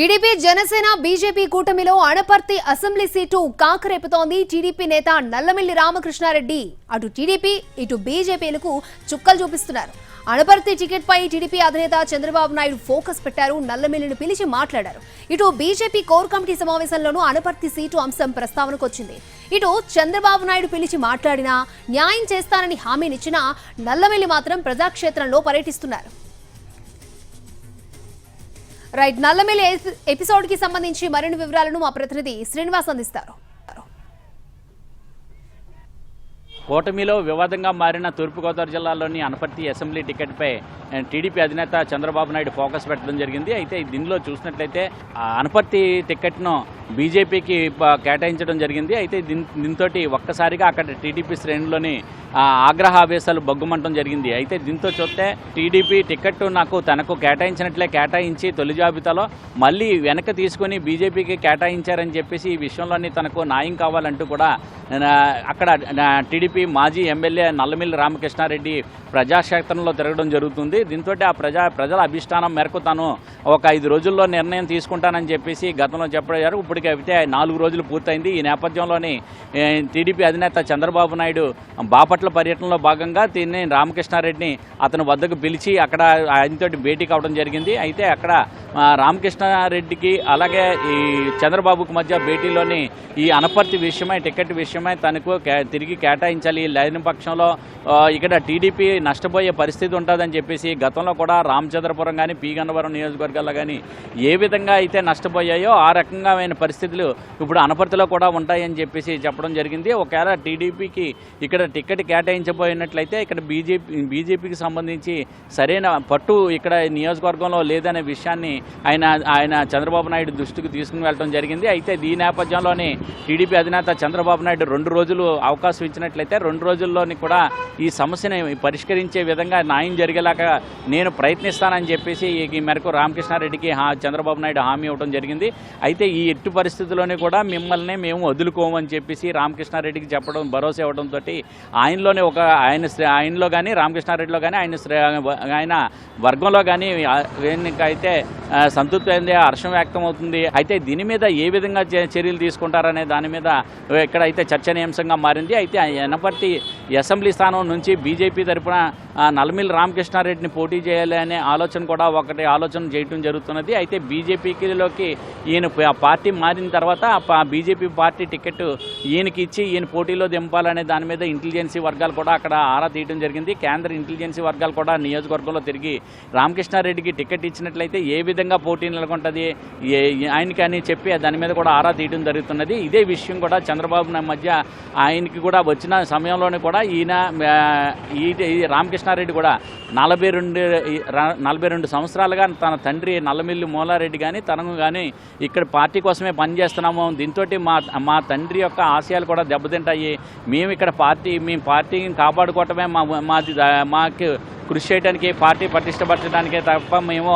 TDP Janasena BJP కూటమిలో Anaparthi assembly seat కాకరేపుతోంది. TDP నేత నల్లమిల్లి రామకృష్ణారెడ్డి అటు టీడీపీ ఇటు బీజేపీలకు చుక్కలు చూపిస్తున్నారు. అనపర్తి టికెట్ పై టీడీపీ అధినేత చంద్రబాబు నాయుడు ఫోకస్ పెట్టారు. నల్లమిల్లిని పిలిచి మాట్లాడారు. ఇటు బీజేపీ కోర్ కమిటీ సమావేశంలోనూ అనపర్తి సీటు అంశం ప్రస్తావనకు వచ్చింది. ఇటు చంద్రబాబు నాయుడు పిలిచి మాట్లాడినా న్యాయం చేస్తానని హామీనిచ్చినా నల్లమిల్లి మాత్రం ప్రజాక్షేత్రంలో పర్యటిస్తున్నారు. రైట్, నల్లమిల్లి ఎపిసోడ్ కి సంబంధించి మరిన్ని వివరాలను మా ప్రతినిధి శ్రీనివాస్ అందిస్తారు. కూటమిలో వివాదంగా మారిన తూర్పుగోదావరి జిల్లాలోని అనపర్తి అసెంబ్లీ టికెట్పై టీడీపీ అధినేత చంద్రబాబు నాయుడు ఫోకస్ పెట్టడం జరిగింది. అయితే దీనిలో చూసినట్లయితే అనపర్తి టికెట్ను బీజేపీకి కేటాయించడం జరిగింది. అయితే దీంతో ఒక్కసారిగా అక్కడ టీడీపీ శ్రేణుల్లోని ఆగ్రహావేశాలు బగ్గుమంటం జరిగింది. అయితే దీంతో చూస్తే టీడీపీ టికెట్ తనకు కేటాయించినట్లే కేటాయించి తొలి జాబితాలో మళ్ళీ వెనక్కి తీసుకుని బీజేపీకి కేటాయించారని చెప్పేసి ఈ విషయంలోని తనకు న్యాయం కావాలంటూ కూడా అక్కడ టీడీపీ మాజీ ఎమ్మెల్యే నల్లమిల్లి రామకృష్ణారెడ్డి ప్రజాక్షేత్రంలో తిరగడం జరుగుతుంది. దీంతో ఆ ప్రజల అభిష్టానం మేరకు తాను ఒక 5 రోజుల్లో నిర్ణయం తీసుకుంటానని చెప్పేసి గతంలో చెప్పారు. ఇప్పటికైతే 4 రోజులు పూర్తయింది. ఈ నేపథ్యంలోని టీడీపీ అధినేత చంద్రబాబు నాయుడు బాపట్ల పర్యటనలో భాగంగా దీన్ని రామకృష్ణారెడ్డిని అతని వద్దకు పిలిచి అక్కడ ఆయనతోటి భేటీ కావడం జరిగింది. అయితే అక్కడ రామకృష్ణారెడ్డికి అలాగే ఈ చంద్రబాబుకు మధ్య భేటీలోని ఈ అనపర్తి విషయమై టికెట్ విషయమై తనకు తిరిగి కేటాయించాలి, లేని పక్షంలో ఇక్కడ టీడీపీ నష్టపోయే పరిస్థితి ఉంటుందని చెప్పేసి గతంలో కూడా రామచంద్రపురం కానీ పి గన్నవరం నియోజకవర్గాల్లో కానీ ఏ విధంగా అయితే నష్టపోయాయో ఆ రకమైన పరిస్థితులు ఇప్పుడు అనపర్తిలో కూడా ఉంటాయని చెప్పేసి చెప్పడం జరిగింది. ఒకవేళ టీడీపీకి ఇక్కడ టికెట్ కేటాయించబోయినట్లయితే ఇక్కడ బీజేపీకి సంబంధించి సరైన పట్టు ఇక్కడ నియోజకవర్గంలో లేదనే విషయాన్ని ఆయన చంద్రబాబు నాయుడు దృష్టికి తీసుకుని వెళ్ళడం జరిగింది. అయితే ఈ నేపథ్యంలోనే టీడీపీ అధినేత చంద్రబాబు నాయుడు 2 రోజులు అవకాశం ఇచ్చినట్లయితే 2 రోజుల్లోని కూడా ఈ సమస్యని పరిష్కరించే విధంగా న్యాయం జరిగేలాగా నేను ప్రయత్నిస్తానని చెప్పేసి ఈ మేరకు రామకృష్ణారెడ్డికి చంద్రబాబు నాయుడు హామీ ఇవ్వడం జరిగింది. అయితే ఈ ఎట్టి పరిస్థితుల్లోనే కూడా మిమ్మల్ని మేము వదులుకోమని చెప్పేసి రామకృష్ణారెడ్డికి చెప్పడం, భరోసా ఇవ్వడంతో ఆయనలో కానీ రామకృష్ణారెడ్డిలో కానీ ఆయన వర్గంలో కానీ అయితే సంతృప్తి అయింది, హర్షం వ్యక్తం అవుతుంది. అయితే దీని మీద ఏ విధంగా చర్యలు తీసుకుంటారనే దాని మీద ఇక్కడైతే చర్చనీయాంశంగా మారింది. అయితే అనపర్తి అసెంబ్లీ స్థానం నుంచి బీజేపీ తరఫున నల్లమిల్లి రామకృష్ణారెడ్డిని పోటీ చేయాలి అనే ఆలోచన కూడా ఆలోచన చేయడం జరుగుతున్నది. అయితే బీజేపీలోకి ఈయన పార్టీ మారిన తర్వాత బీజేపీ పార్టీ టికెట్ ఈయనకి ఇచ్చి ఈయన పోటీలో దింపాలనే దాని మీద ఇంటెలిజెన్సీ వర్గాలు కూడా అక్కడ ఆరా తీయడం జరిగింది. కేంద్ర ఇంటెలిజెన్సీ వర్గాలు కూడా నియోజకవర్గంలో తిరిగి రామకృష్ణారెడ్డికి టికెట్ ఇచ్చినట్లయితే ఏ విధంగా పోటీ నెలకొంటుంది ఆయనకి అని చెప్పి దాని మీద కూడా ఆరా తీయడం జరుగుతున్నది. ఇదే విషయం కూడా చంద్రబాబు మధ్య ఆయనకి కూడా వచ్చిన సమయంలోనే కూడా ఈయన రామకృష్ణారెడ్డి కూడా 42 సంవత్సరాలుగా తన తండ్రి నల్లమిల్లి మూలారెడ్డి కానీ తనకు కానీ ఇక్కడ పార్టీ కోసమే పనిచేస్తున్నాము, దీంతో మా తండ్రి యొక్క ఆశయాలు కూడా దెబ్బతింటాయి, మేము ఇక్కడ పార్టీని కాపాడుకోవటమే మాకు కృషి చేయడానికి, పార్టీ పటిష్టపరచడానికే తప్ప మేము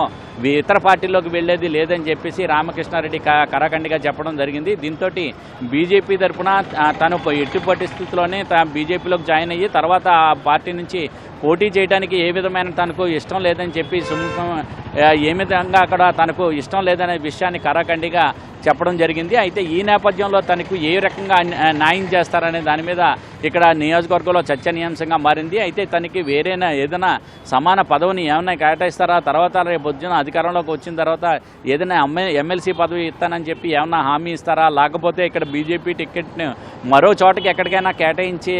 ఇతర పార్టీల్లోకి వెళ్ళేది లేదని చెప్పేసి రామకృష్ణారెడ్డి కరాఖండిగా చెప్పడం జరిగింది. దీంతో బీజేపీ తరఫున తను ఎట్టి పరిస్థితుల్లోనే బీజేపీలోకి జాయిన్ అయ్యి తర్వాత ఆ పార్టీ నుంచి పోటీ చేయడానికి ఏ విధమైన తనకు ఇష్టం లేదని చెప్పి ఏ విధంగా అక్కడ తనకు ఇష్టం లేదనే విషయాన్ని కరాఖండిగా చెప్పడం జరిగింది. అయితే ఈ నేపథ్యంలో తనకు ఏ రకంగా న్యాయం చేస్తారనే దాని మీద ఇక్కడ నియోజకవర్గంలో చర్చనీయాంశంగా మారింది. అయితే తనకి ఏదైనా సమాన పదవిని ఏమైనా కేటాయిస్తారా, తర్వాత రేపు పొద్దున అధికారంలోకి వచ్చిన తర్వాత ఏదైనా ఎమ్మెల్సీ పదవి ఇస్తానని చెప్పి ఏమైనా హామీ ఇస్తారా, లేకపోతే ఇక్కడ బీజేపీ టికెట్ను మరో చోటకి ఎక్కడికైనా కేటాయించి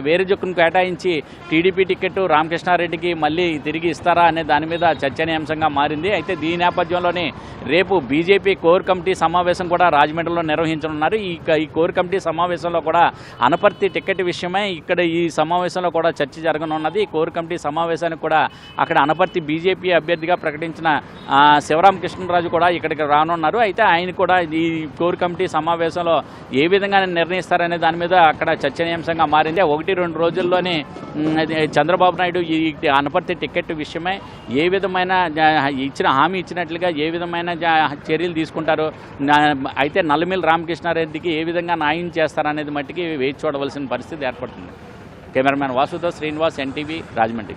వేరే జొక్కును కేటాయించి టీడీపీ టికెట్ రామకృష్ణారెడ్డికి మళ్ళీ తిరిగి ఇస్తారా అనే దాని మీద చర్చనీయాంశంగా మారింది. అయితే దీని నేపథ్యంలోనే రేపు బీజేపీ కోర్ కమిటీ సమావేశం కూడా రాజమండ్రిలో నిర్వహించనున్నారు. ఈ కోర్ కమిటీ సమావేశంలో కూడా అనపర్తి టికెట్ విషయమై ఇక్కడ ఈ సమావేశంలో కూడా చర్చ జరగనున్నది. ఈ కోర్ కమిటీ సమావేశానికి కూడా అక్కడ అనపర్తి బీజేపీ అభ్యర్థిగా ప్రకటించిన శివరామకృష్ణరాజు కూడా ఇక్కడికి రానున్నారు. అయితే ఆయన కూడా ఈ కోర్ కమిటీ సమావేశంలో ఏ విధంగా నిర్ణయిస్తారనే దాని మీద అక్కడ చర్చనీయాంశంగా మారింది. 1-2 రోజుల్లోనే చంద్రబాబు నాయుడు ఈ అనపర్తి టికెట్ విషయమై ఏ విధమైన హామీ ఇచ్చినట్లుగా ఏ విధమైన చర్యలు తీసుకుంటారు, అయితే నల్లమిల్లి రామకృష్ణారెడ్డికి ఏ విధంగా న్యాయం చేస్తారనేది మట్టికి వేచి చూడవలసిన పరిస్థితి ఏర్పడుతుంది. కెమెరామ్యాన్ వాసుతో శ్రీనివాస్, ఎన్టీవీ, రాజమండ్రి.